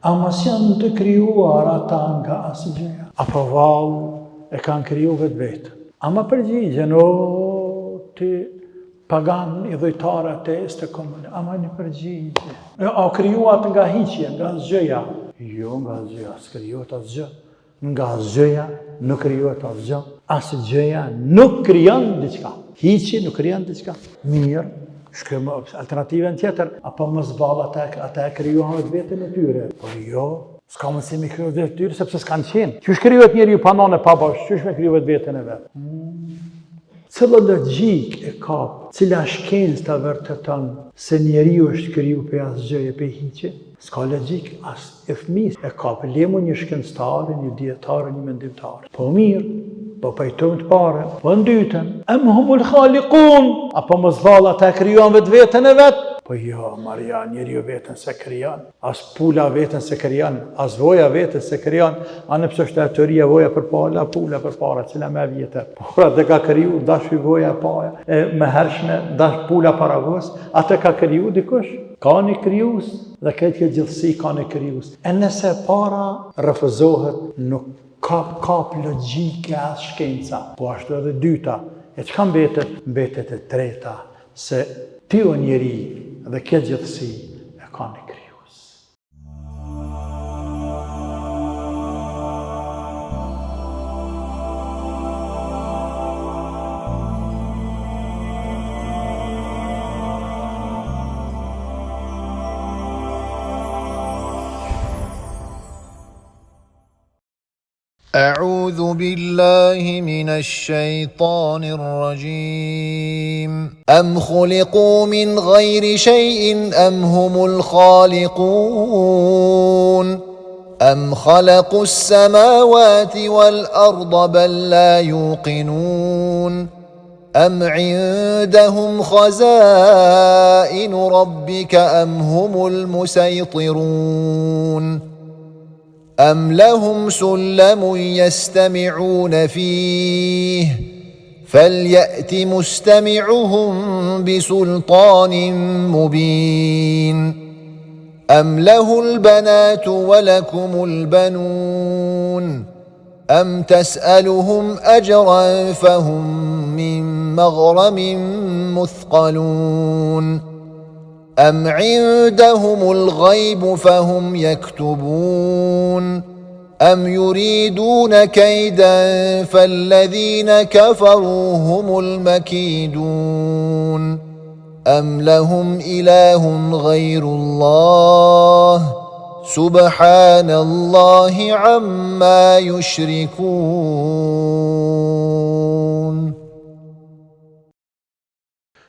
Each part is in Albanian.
ama s'janë të krijuar ata nga asgjëja. Apo vallë e kanë kriju vetë. Ama përgjigjen, o ti pagan i dhujtar ateist të komunë, ama një përgjigje. A krijuat nga hiqja, nga asgjëja? Jo, nga asgjëja, s'krijuat asgjë. Nga asgjëja nuk krijuat asgjë. Asgjëja nuk krijon diçka. Hiqi nuk krijon diçka. Mirë, shkëm alternativën tjetër, apo mos vallë ata e krijuan vetën e tyre. Po jo, s'ka mundësi me kriju vetë tyre sepse s'kanë qenë. Qysh krijohet njeriu pa nanë pa bash, qysh me kriju vetën e vet? Cila logjik e ka, cila shkencë ta vërteton se njeriu është kriju për asgjëje, për hiqje? S'ka logjik as e fëmis. E ka lemu një shkencëtar, një dietar, një mendimtar. Po mirë, po pajtojmë të pare. Po në dytën, em humul khaliqun, apo mos vallë ata krijuan vetën e vet? Po jo, Maria, njeriu vetën se krijon. As pula vetën se krijon, as voja vetën se krijon. Anë pse është teoria voja përpara, pula përpara, cila më vjetër. Por atë ka kriju dash voja para, e më hershme dash pula para vos, atë ka kriju dikush. Ka një krijues dhe këtë gjithësi ka një krijues. E nëse para refuzohet, nuk ka logjike as shkenca. Po ashtu edhe dyta. E çka mbetet? Mbetet e treta, se ti o njeri dhe këtë gjithësi e ka një krijues. أعوذ بالله من الشيطان الرجيم أم خلقوا من غير شيء أم هم الخالقون أم خلقوا السماوات والأرض بل لا يوقنون أم عندهم خزائن ربك أم هم المسيطرون أم لهم سلم يستمعون فيه فليأت مستمعهم بسلطان مبين أم له البنات ولكم البنون أم تسألهم أجرا فهم من مغرم مثقلون أم عندهم الغيب فهم يكتبون أم يريدون كيدا فالذين كفروا هم المكيدون أم لهم إله غير الله سبحان الله عما يشركون.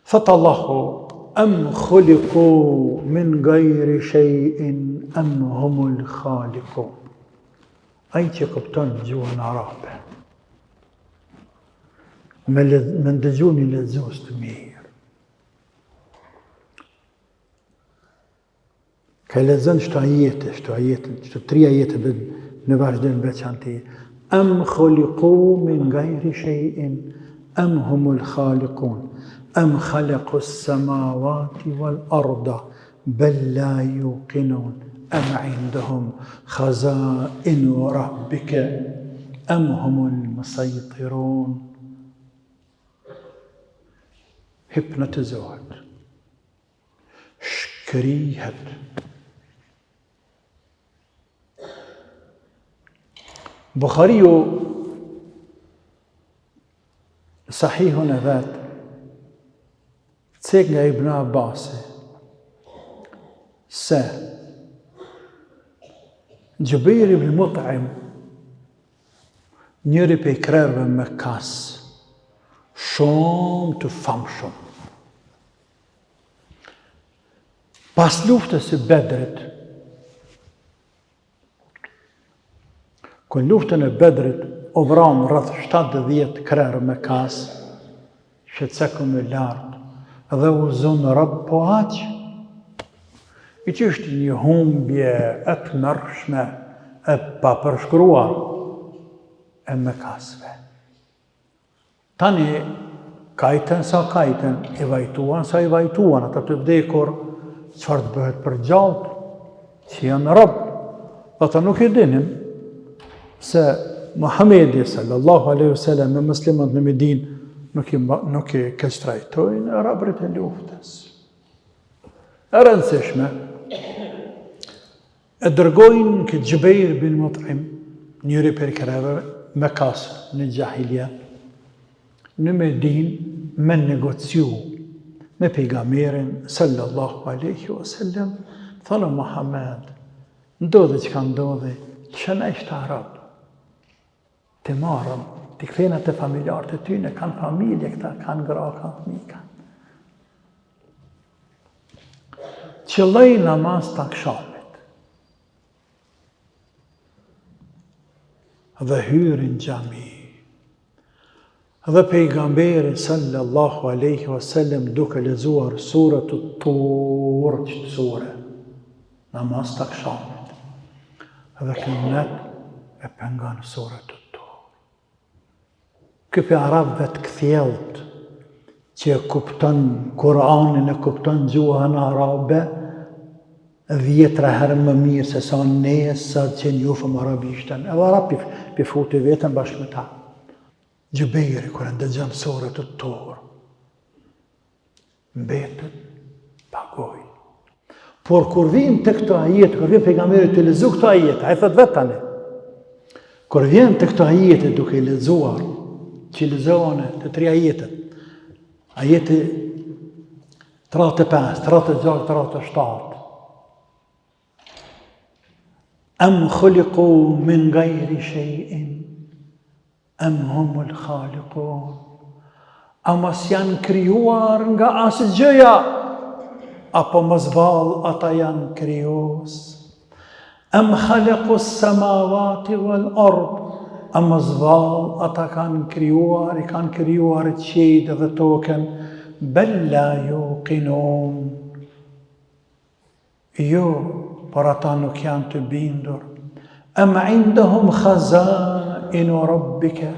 فالله أم خلقوا من غير شيء أم هم الخالقون. Ai që kupton gjuhën arabe, me ndëgju një lexues të mirë. Ka lexon çto ajete, çto tri ajete në vazhdim veçantë. Am khuliqu min ghayri shay'in am humul khaliqun. أم خلقوا السماوات والأرض بل لا يوقنون أم عندهم خزائن ربك أم هم المسيطرون. Hypnotizohet, shkrihet, Bukhariu sahihun e vet cek nga Ibn Abbasi se Jubair ibn Mut'im, njëri prej krerëve me kas, shumë të famshëm, pas luftës së Bedrit, ku luftën e Bedrit u vran rreth 70 krerë me kas, shqetëseku me lartë, dhe u zonë rëbë po aqë, i që është një humbje e të mërshme e pa përshkruar e me kasve. Tani, kajten sa kajten, i vajtuan sa i vajtuan, ata të vdekur, qëfar të bëhet për gjallët, që janë rëbë, Ata nuk e dinim se Muhamedi sallallahu alaihi wasallam me muslimat në Medinë nuk i keq trajtojnë arabët e luftës. E rëndësishme, e dërgojnë këtë Gjubejr bin Mut'im, njëri për kreve me kasë në gjahilja, në Medinë me negociu me pejgamberin sallallahu alaihi wasallam, thonë Muhammed, ndodhe që ka ndodhe, që në ishtë arab, të marëm, të këthena të familjarët e tyne, kanë familje këta, kanë gra, kanë fëmijë. Qëlloj namaz të akşamit. Dhe hyrin xhami. Dhe pejgamberi sallallahu alaihi wasallam duke lexuar suratul Tur, ç't sure, namaz të akşamit. Dhe kënët e pengan suratul Tur. Këpi arabëve të kthjellët që e kupton Kur'anin, e kupton gjuhën arabe, 10 herë më mirë se sa ne sa që njohëm arabishtën. Edhe arabi futi vetëm bashkë me ta. Gjubejri, kër ndëgjon suratul Tur, mbetet pagoj. Por kur vjen të këto ajete, kur vjen pejgamberi të lexo këto ajete, ai thot vetë tani. Kur vjen të këto ajete duke i lexuar, që lexohen të 3 ajetet, ajeti 35, 36, 37. Am khuliqu min gajri shay'in, am humul khaliqun. A mos janë krijuar nga asgjëja, apo mos vallë ata janë krijues. Am khalaqu s-samawati wal ard. A mos vallë ata kanë krijuar qiejt dhe tokën. Bel la yuqinun. Jo, por ata nuk janë të bindur. Am indahum khazainu rabbika.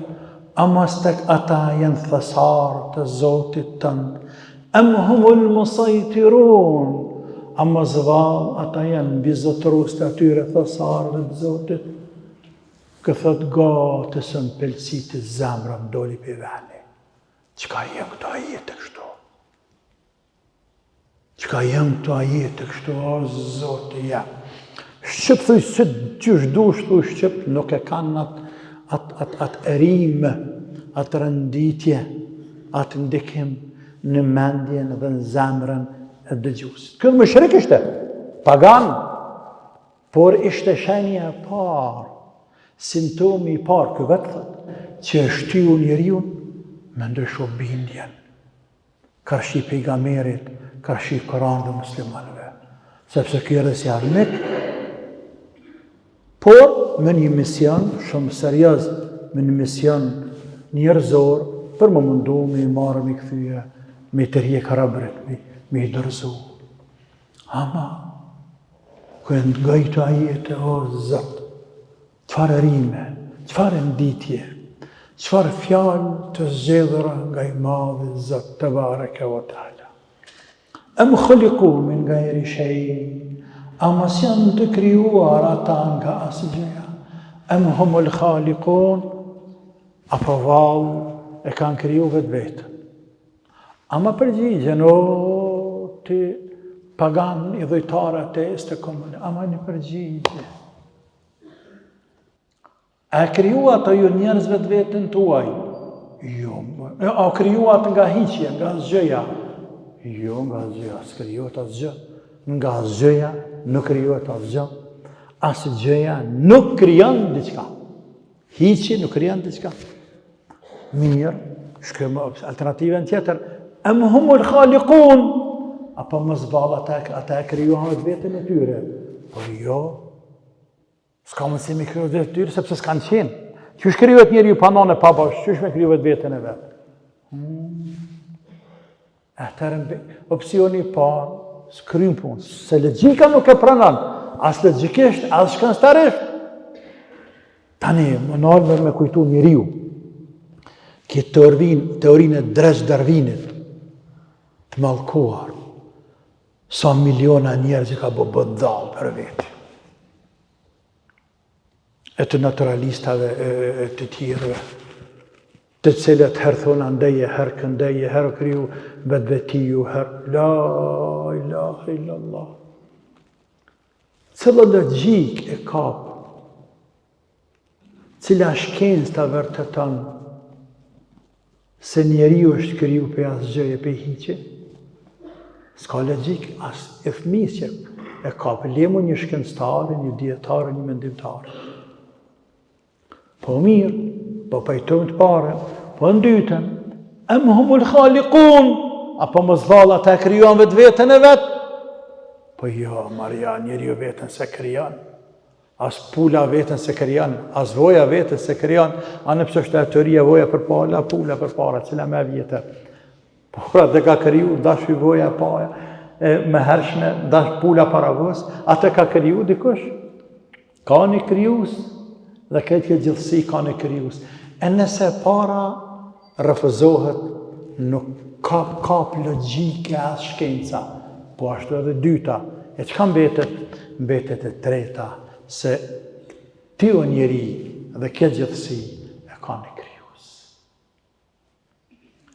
A mos tek ata janë thesar të Zotit tënd. Am humul musaytirun. A mos vallë ata janë bizotrues të atyre thesarëve të Zotit. Këthët gatësën pelësi të zemra më doli për veni. Qka jem këto ajete kështu? Qka jem këto ajete kështu? O, Zotë, ja. Shqip, thuj, se qysh dush, thuj, Shqip, nuk e kanë atë erime, atë rënditje, atë ndikim në mendjen dhe në zemrën e dëgjusit. Këtë më shrik ishte, pagan, por ishte shenja e parë, simptomi i parë, këtë vetë thëtë, që e shtyu njeriun, me ndrysho bindjen. Ka shi pejgamberit, ka shi Koran dhe muslimanëve. Sepse kërë si armik, por me një mision shumë serios, me një mision njerëzor, për më mundu me i marë, me i këthyje, me i tërje karabret, me i dërzu. Ama, kënë nga i të ajete, o Zot, qëfar rime, qëfar nditje, qëfar fjallë të zgjedhura nga i madhi Zot të bareke o ta'ala. Am khuliqu min gajri shay'in. A mos janë të krijuar ata nga asgjëja. Am humul khaliqun. Apo vallë e kanë kriju vetë. Ama përgjigjen, o ti pagan i dhujtare ateist të komunë, ama një përgjigje. A kriju ato ju njerëzve të vetën tuaj? Jo. A krijuat nga hiqja, nga asgjëja? Jo, nga asgjëja, s'krijuat asgjë. Nga asgjëja nuk krijuat asgjë. Asgjëja nuk krijon diçka. Hiqi nuk krijon diçka. Mirë, shkëm alternativën tjetër. Am humul khaliqun. Apo mos vallë ata e krijuan vetën e tyre. Po jo. S'ka mundësi me kriju vetë tyre, sepse s'kanë qenë. Qysh krijuat njeriu pa nane pa bash, qysh me kriju vetën e vetë? Atëherë opsioni i parë, s'kryin punë, se logjika nuk e pranon, as logjikisht, as shkencëtarisht. Tani, më nalë me kujtu njeriu, këtë teorinë e Dresh Darwinit, të mallkuar, sa miliona njerëz që ka bë dallë për vetë. e të naturalistave e të tjerëve, të cilët herë thonë ndeje, herë këndeje, herë kriju vetvetiju, herë la ilaha illallah. Cila logjik e kapë, cila shkencë të vërteton se njeriu është kriju për asgjëje, për hiqe. S'ka logjik as e fëmijës që e kapë. Lemu një shkencëtarë, një dietarë, një mendimtarë. Po mirë, po pajtojmë të parën, po në dytën, em humul khaliqun, apo mos valla ta krijon vetveten e vet? Po jo, Maria, njeriu veten se krijon. As pula veten se krijon, as voja veten se krijon, anë pse është teoria voja përpara, pula përpara, cila më vjetër. Por atë ka kriju, dash voja para, me hershme, dash pula para vos, atë ka kriju dikush. Ka një krijues dhe këtë gjithësi ka një krijues. E nëse para refuzohet, nuk kap logjike as shkenca, po ashtu edhe dyta. E çka mbetet? Mbetet e treta, se ti o njeri dhe këtë gjithësi e ka një krijues.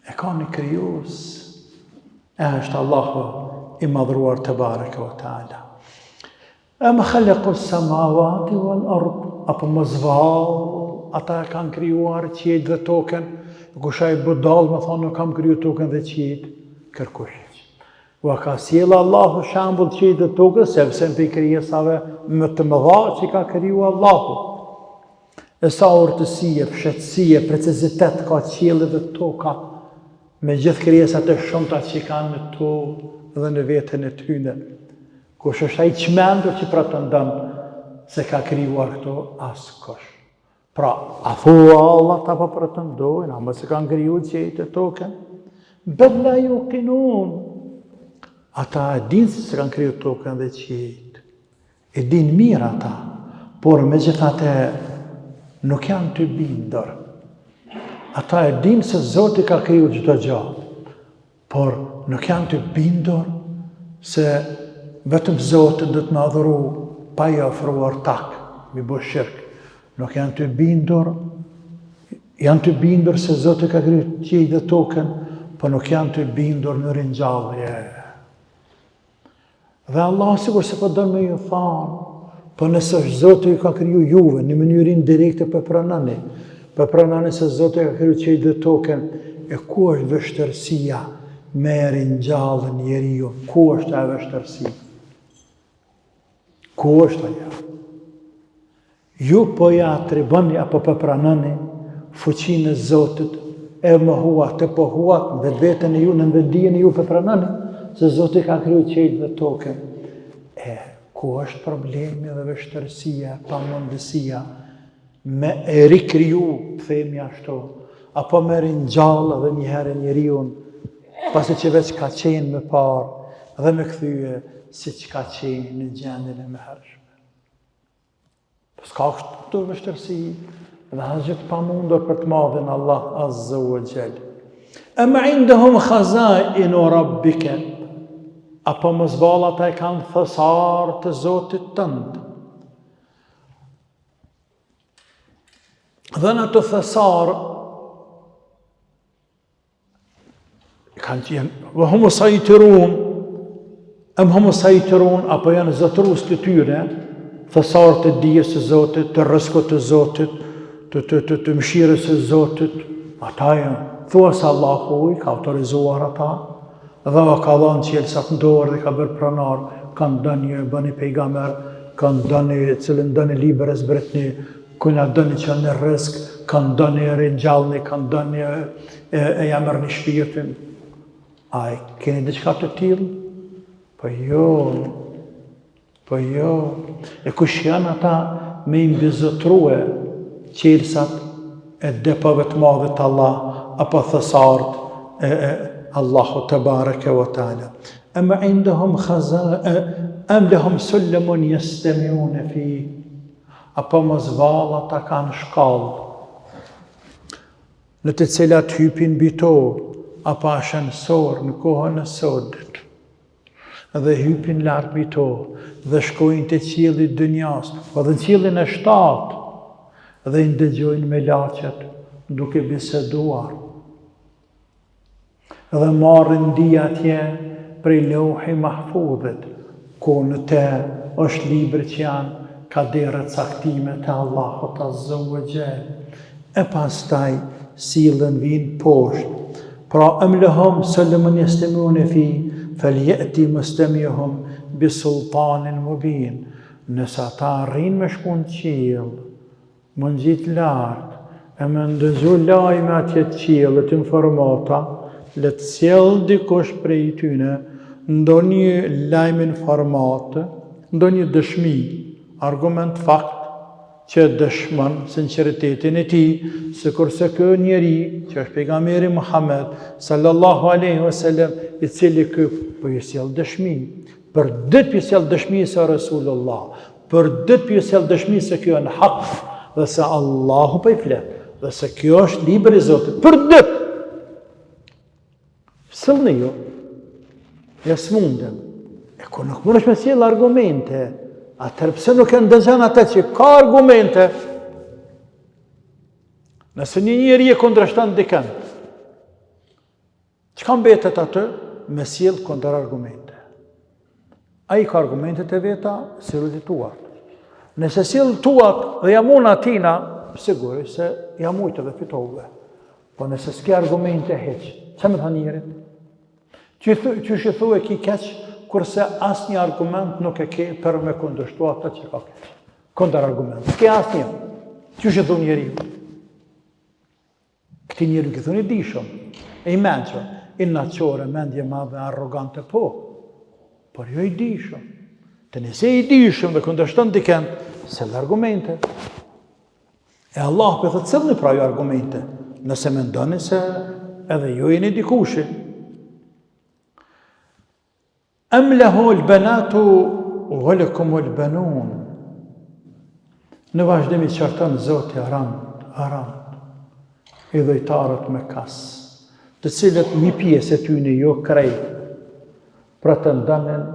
E ka një krijues, e është Allahu i madhruar te bareke ve taala. Am khalaqa as-samawati wal ard, apo mos vallë, ata e kanë krijuar qiejt dhe tokën. Kusha i budall më thonë nuk kam kriju tokën dhe qiejt, kërkush. Ua ka sjellë Allahu shembull qiejt dhe tokën, sepse në krijesave më të mëdha që ka kriju Allahu. E sa urtësie, fshehtësie, precizitet ka qielli dhe toka, me gjithë krijesat e shumta që kanë në tokë dhe në veten e tyre. Kush është ai çmendur që pretendon se ka krijuar këto? Askush. Pra, a thua Allah ta po pretendojnë, ama se kanë krijuar qiejt e tokën? Bel la yuqinun. Ata e dinë se kanë krijuar tokën dhe qiejt. E dinë mirë ata, por megjithatë nuk janë të bindur. Ata e dinë se Zoti ka krijuar çdo gjë, por nuk janë të bindur se vetëm Zoti do të më adhuru pa i ofruar tak, mi bë shirk. Nuk janë të bindur se Zoti ka krijuar qiejt dhe tokën, por nuk janë të bindur në ringjallje. Dhe Allah sikur se po don me ju thonë, po nëse Zoti ka krijuar juve në mënyrë indirekte për pranoni se Zoti ka krijuar qiejt dhe tokën, e ku është vështërsia me ringjallën njeriu? Ku është ajo vështërsi? Ku është ajo? Ju po ja atriboni apo po pranoni fuqinë e Zotit, e mohuat, të pohuat në vetveten e ju, në vetdijen e ju po pranoni se Zoti ka krijuar qiejt dhe tokën. Ku është problemi dhe vështërsia, pamundësia me e rikriju, themi ashtu, apo me ringjallë edhe një herë njeriu, pasi që veç ka qenë më parë dhe me kthye siç ka qenë në gjendjen e mëhershme. S'ka këtu vështërsi dhe asgjë të pamundur për të madhin Allah Azza wa Jall. Am indahum khazainu rabbika, apo mos valla ata e kanë thesar të Zotit tënd. Dhe në të thesar kanë qenë vahum sajtirun, am hum sajtirun, apo janë zotrues të tyre, thesar të dijes së Zotit, të rrezikut të Zotit, të mëshirës së Zotit. Ata janë, thua se Allahu i ka autorizuar ata, dhe ka dhënë qielësat në dorë dhe ka bërë pranar, kanë dënë bëni pejgamber, kanë dënë cilën dënë libër e zbretni, kuna dënë që në rrezik, kanë dënë ringjallni, kanë dënë e jamër një shpirtin. A e keni diçka të tillë? Po jo. E kush janë ata me imbizotrue qielësat e depave të madhe të Allah, apo thesart e Allahu tebareke ve taala. Am indahum am lahum sullamun yastami'una fi, apo mos valla ta kanë shkallë në të cilat hypin mbi to, apo ascensor në kohën e sodit, dhe hypin lart mbi to dhe shkojnë te qielli i dunjas, po dhe qiellin e 7, dhe i ndëgjojnë me laqet duke biseduar. Dhe marrin ndija atje prej Lauhi Mahfudhit, ku në te është libër që janë kadere caktime të Allahut Azza wa Jall. E pastaj sillen vinë poshtë. Pra emlehum sallëmën jestemune fi, feljeti mëstemihum bi sultanin mubin. Nëse ata arrin me shku në qiell, më në gjitë lartë, e me ndëgju lajme atje të qiellit informata, le të sjellë dikush prej tyne, ndonjë lajm informatë, ndonjë dëshmi, argument fakt, që dëshmon sinqeritetin e tij, sikurse ky njeri që është pejgamberi Muhammed sallallahu alaihi wasallam, i cili ky po i sjell dëshmi, për ditë po i sjell dëshmi se Rasulullah, për ditë po i sjell dëshmi se kjo është hak dhe se Allahu po i flet, dhe se kjo është libri i Zotit, për ditë. Sillni ju, ja s'mundem. E kur nuk mundesh me sjell argumente, atëherë pse nuk e ndëgjon atë që ka argumente? Nëse një njeri e kundërshton dikën, çka mbetet atë? Me sjell kundër argumente. Ai ka argumentet e veta, sjell tuat. Nëse sjell tuat dhe jamun atina, sigurisht se jamujt edhe fitove. Po nëse s'ke argumente heq, çfarë më tha njerit? Qysh i thuaj ki keq, kurse asnjë argument nuk e ke për me kundërshtu atë që ka keq. Kundër argument. S'ke asnjë. Qysh i thu njeriu? Këti njeriu i thoni dishëm, e i mençur, i naçore, mendje madhe, arrogante, po. Por jo i dishëm. Të nëse i dishëm dhe kundërshton dikën, sjell argumente. E Allah për thëtë cëllë pra ju argumente, nëse me ndoni se edhe ju jeni dikushi. Em lehu l-banatu wa lakum l-banun. Në vazhdimi qarton Zoti Arand, i dhujtarët me kas, të cilët një pjesë e tyne jo krejt, pretendonin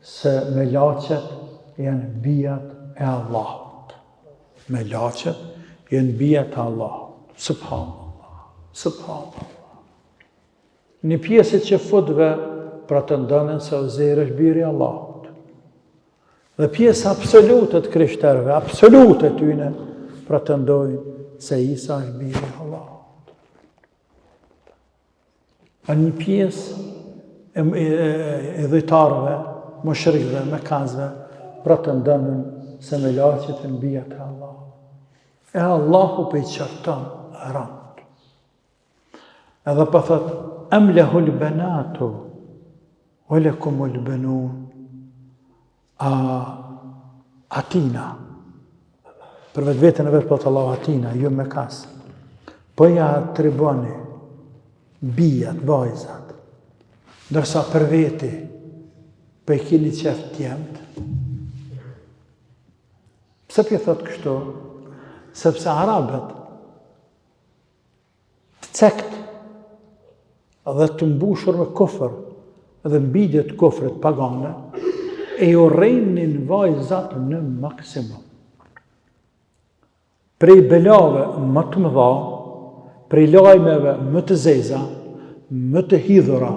se me laqet janë bijat e Allahut. Me laqet janë bijat e Allahut. Subhanallah, subhanallah. Një pjesë që futve pretendonin se Uzair është biri i Allahut. Dhe pjesë absolute të krishterëve, absolute tyne, pretendojnë se Isa është biri i Allahut. A një pjesë e dhujtarëve, mushrikëve, mekazëve, pretendonin se me laqet janë bijat e Allahut. E Allahu për i qarton rand. Edhe për thëtë, em lehu l-banatu, wa lakum l-banun. Atina, për vetë vetën e vetë për të Allahu atina, ju me kasë, po ja atriboni bijat, vajzat, ndërsa për veti, për i kini qef tjemët. Pse për thot kështu? Sepse Arabët të cekt dhe të mbushur me kufër dhe mbidjet kufrit pagane, e ju rejnin vajzat në maksimum. Prej belave më të mëdha, prej lajmeve më të zeza, më të hidhura,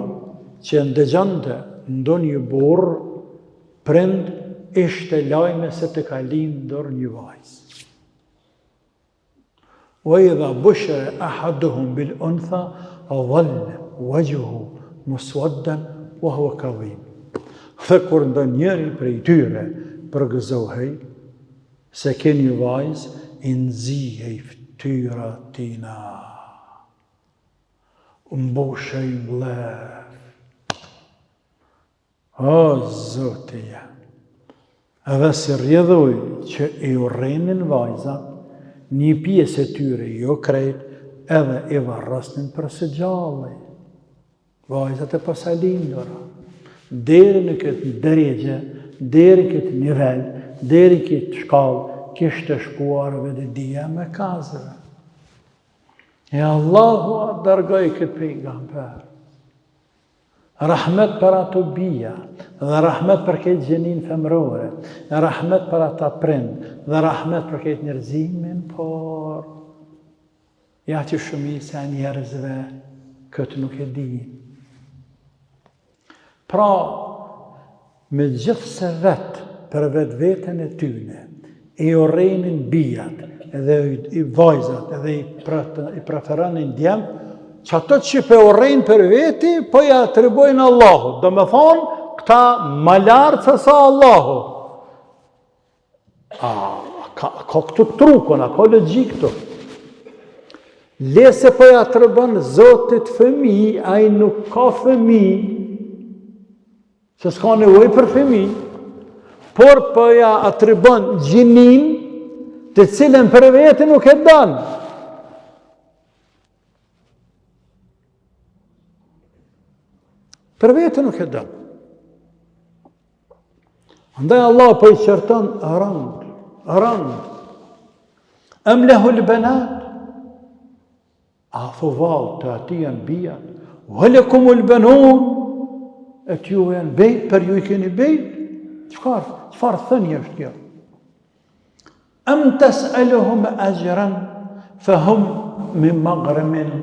që ndëgjante ndonjë burr, prind ishte lajme se të ka lindur një vajzë. Wa idha bushira ahaduhum bil untha dhalla wajhuhu muswaddan wa huwa kadhib. Dhe kur ndonjëri prej tyre përgëzohej se ke një vajzë, i nxihej fytyra tina, mbushej mbledh. O Zoti jam, edhe si rrjedhoj që i urrenin vajzat, një pjesë e tyre jo krejt, edhe i varrosnin për së gjalli. Vajzat e pasalindura, deri në këtë drejgje, deri këtë nivel, deri këtë shkallë, kishte shkuar vetëdia me kazëve. E Allahu dërgoi këtë pejgamber. Rahmet për ato bija, dhe rahmet për këtë gjenin femrore, dhe rahmet për ata prind, dhe rahmet për këtë njerëzimin, por ja që shumica e njerëzve këtë nuk e di. Pra, me gjithë se vetë për vetë vetën e tyne, i urrejnin bijat, edhe i vajzat, edhe i preferonin djemë, që ato që për urrejnë për veti, po ja atribojnë Allahut. Do me thonë, këta ma lartë se sa Allahu. Ka këtu trukon, ka logjik këtu. Lese po ja atribon Zotit fëmi, a i nuk ka fëmi, se s'ka nevojë për fëmi, por po ja atribon gjinin, të cilën për veti nuk e danë. Për veti nuk e danë. Andaj Allah po i qërton rënd. Em lehul banat, a thuval të ati janë bijat, walakumul banun, e t'ju janë bejt, për ju i keni bejt. Qëfar thënje është kjo? Em tes'aluhum ajran, fahum min maghrimin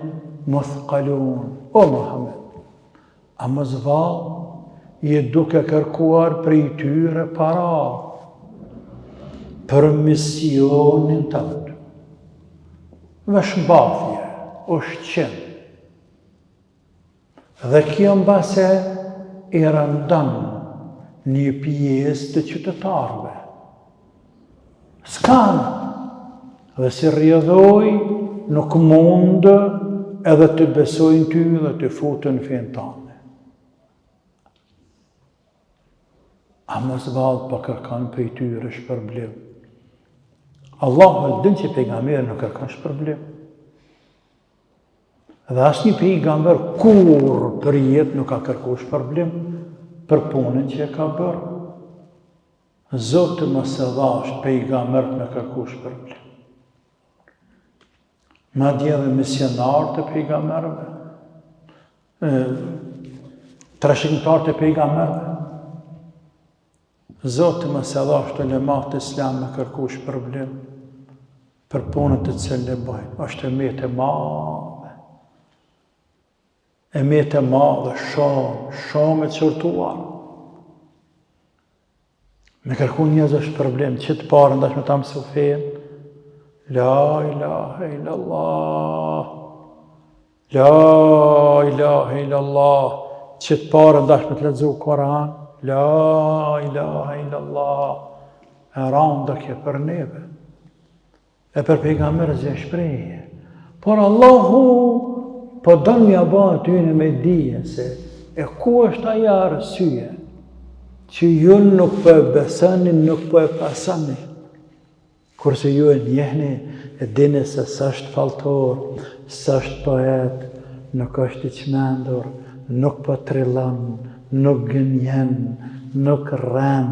muthqalun. O Muhammed, a më zval, je duke kërkuar për i tyre para, për misionin tëndë. Veshmbathje, ushqim. Dhe kjo mbase i rëndan një pjesë të qytetarëve. S'kan, dhe si rrjedhoj, nuk mund edhe të besojnë ty dhe të futën fenë tanë. A mos valë po kërkan për i tyre shpërblim. Allah din që pejgamberi nuk kërkan shpërblim. Dhe asnjë pejgamber kur për jetë nuk ka kërku shpërblim për punën që e ka bërë. Zotë mos e dhash pejgamber me kërku shpërblim. Madje edhe misionarët e pejgamberëve, trashëgimtarët e pejgamberëve, Zotë mos e dhash të ulemat e Islam me kërku shpërblim për punën të cilën e bëjnë. Është emet e madhe. Emet e madhe, shumë e qërtuar. Me kërku njëzë shpërblim, që të parë ndash me ta mësu fenë, La ilaha illallah, La ilaha illallah, që të parë ndash me të lexu Koran, La ilaha illallah, e randa kje për neve, e për pejgamberët që e shprehje. Por Allahu po don mja ba atyne me dije se e ku është aja arsye që ju nuk po e besoni, nuk po e pasoni. Kurse ju e njehni, e dini se s'është faltor, s'është poet, nuk është i çmendur, nuk po trillon, nuk gënjen, nuk rren.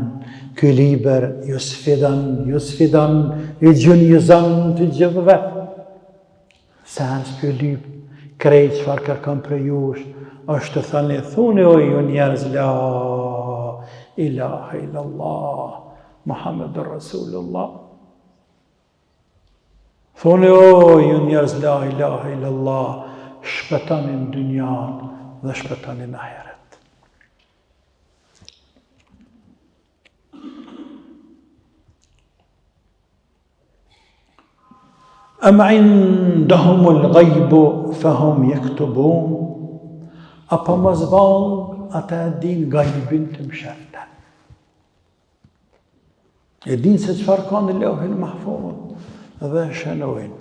Ky libër ju sfidon, ju gjunjëzon të gjithëve. Se hans ky libër, krejt çfarë kërkon për jush, është të thani, thuni o ju njerëz, La ilaha illallah, Muhammedur Rasulullah. Thoni o ju njerëz, La ilaha illallah, shpëtoni në dynjan dhe shpëtoni në ahiret. Am indahumul ghaibu fahum yaktubun. Apo mos vallë ata e din gajbin të msheften. E din se çfarë ka në Lauhul Mahfuz dhe shënojnë.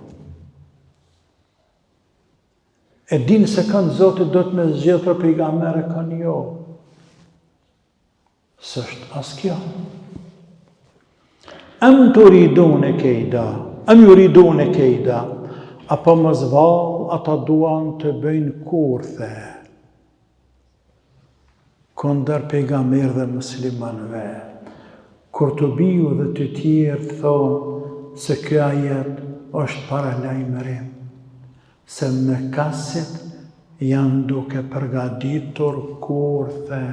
E din se kanë Zotit do të me zgjedhë për pejgambere kanë jo. S'është as kjo. Am turidune kejda, am juridune kejda, apo mos vallë ata duan të bëjnë kurthe kundër pejgamber dhe muslimanëve. Kur të biju dhe të tjerë të thonë se kjo ajet është para lajmërim, se Mekasit janë duke përgatitur kurthe.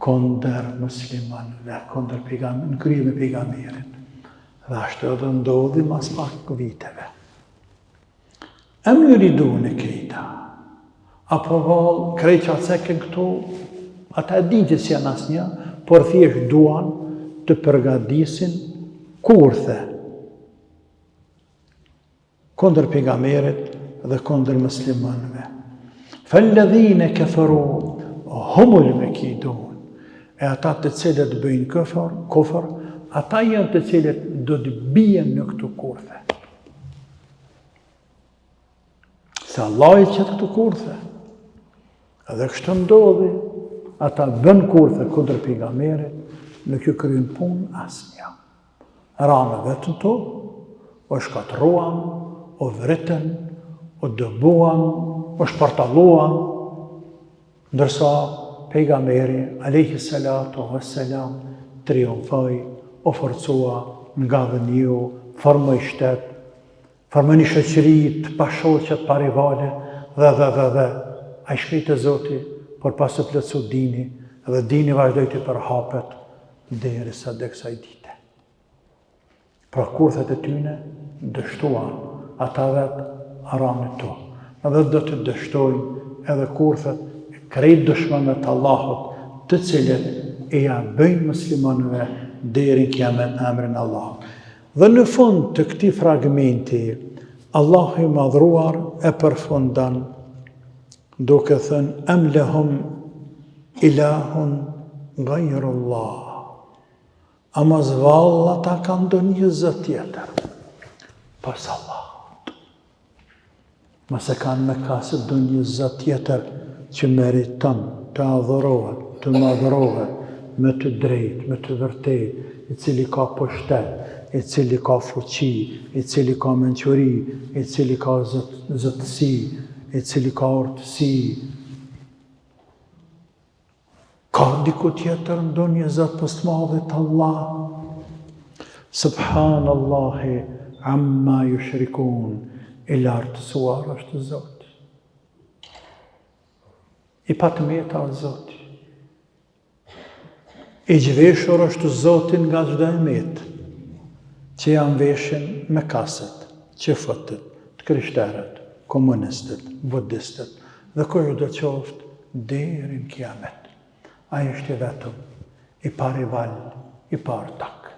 kondër muslimanëve, kondër në krye me pejgamberin. Dhe ashtu edhe ndodhi mas pak viteve. Em yuridune kejta, apo val, krejt që atëseken këtu, ata e din që si janë asnjë, por thjesht duan të përgatisin kurthe kundër pejgamberit dhe kundër muslimanëve. Falladhina kafaru humul makidun. E ata të cilët bëjnë kufër, ata janë të cilët do të bien në këto kurthe. Se Allah i qëtë këto kurthe. Edhe kështë ndodhi, ata bën kurthe kundër pejgamberit, nuk ju kryen punë asnjë. Ranë vetën to, o shkatruan, o vritën, o dëbuan, o shpartalluan, ndërsa pejgamberi alayhi salatu wassalam triumfoi, o forcua nga dhëniu, formoi shtet, formoi një shoqëri të pashoqet pa rivale dhe ai shkoi te Zoti por pas të plotësu dini dhe dini vazhdoi të përhapet derisa dhe kësaj dite. Pra kurthet e tyne dështuan ata vetë haramit to. Edhe do të dështojnë edhe kurthet krejt dëshmanët Allahut, të cilët e ja bëjnë muslimanëve deri në kiamet në emrin Allahut. Dhe në fund të këtij fragmenti, Allahu i madhruar e përfundan duke thënë am lahum ilahun ghayrullah. Ama zvalla ta kanë ndonjë zot tjetër pas Allahut. Mëse kanë me kasë ndonjë zot tjetër që meriton të adhurohet, të madhrohet, me të drejtë, me të vërtetë, i cili ka pushtet, i cili ka fuqi, i cili ka mençuri, i cili ka zotësi, i cili ka urtësi. Ka diku tjetër ndonjë zot pas të madhit Allah. Subhanallahi amma yushrikun. I lartësuar është Zoti. I patmeta është Zoti. I gjveshur është Zotin nga çdo emet, që janë veshën me kaset, qëfëtët, të krishterët, komunistët, budistët, dhe kërë do qoftë deri në kiamet. Ai është i vetëm, i parival, i partak.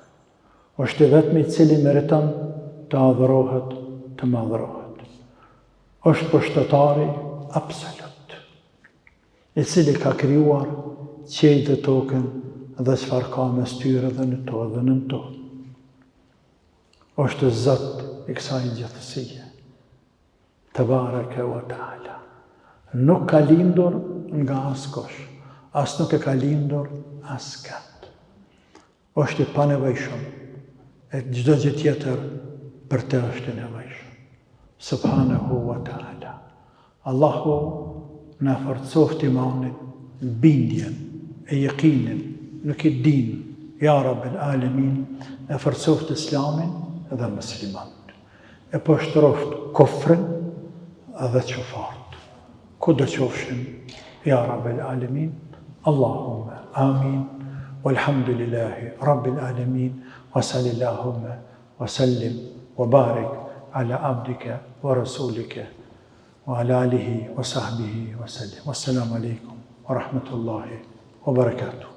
Është i vetëm i cili meriton të adhurohet, të madhrohet. Është pushtetari absolut, i cili ka krijuar qiell dhe tokën dhe çfarë ka mes tyre dhe në to dhe nën to. Është Zot i kësaj gjithësie. Tebaraka wa taala. Nuk ka lindur nga askush, as nuk e ka lindur askënd. Është i panevojshëm, e çdo gjë tjetër për të është nevojshëm. Subhanahu wa taala. Allahu na forcoft imanin, bindjen, e yaqinin, nuk i din, ja Rabbel Alamin, e forcoft islamin dhe muslimanët. E poshtroft kufrin dhe qofart. Ku do qofshin, ja Rabbel Alamin, Allahumma amin, walhamdulillahi Rabbil Alamin, wa salillahumma, wa sallim, wa barik ala abdika wa rasulika, wa ala alihi wa sahbihi wa sallim. Wassalamu alaikum wa rahmatullahi wa barakatuh.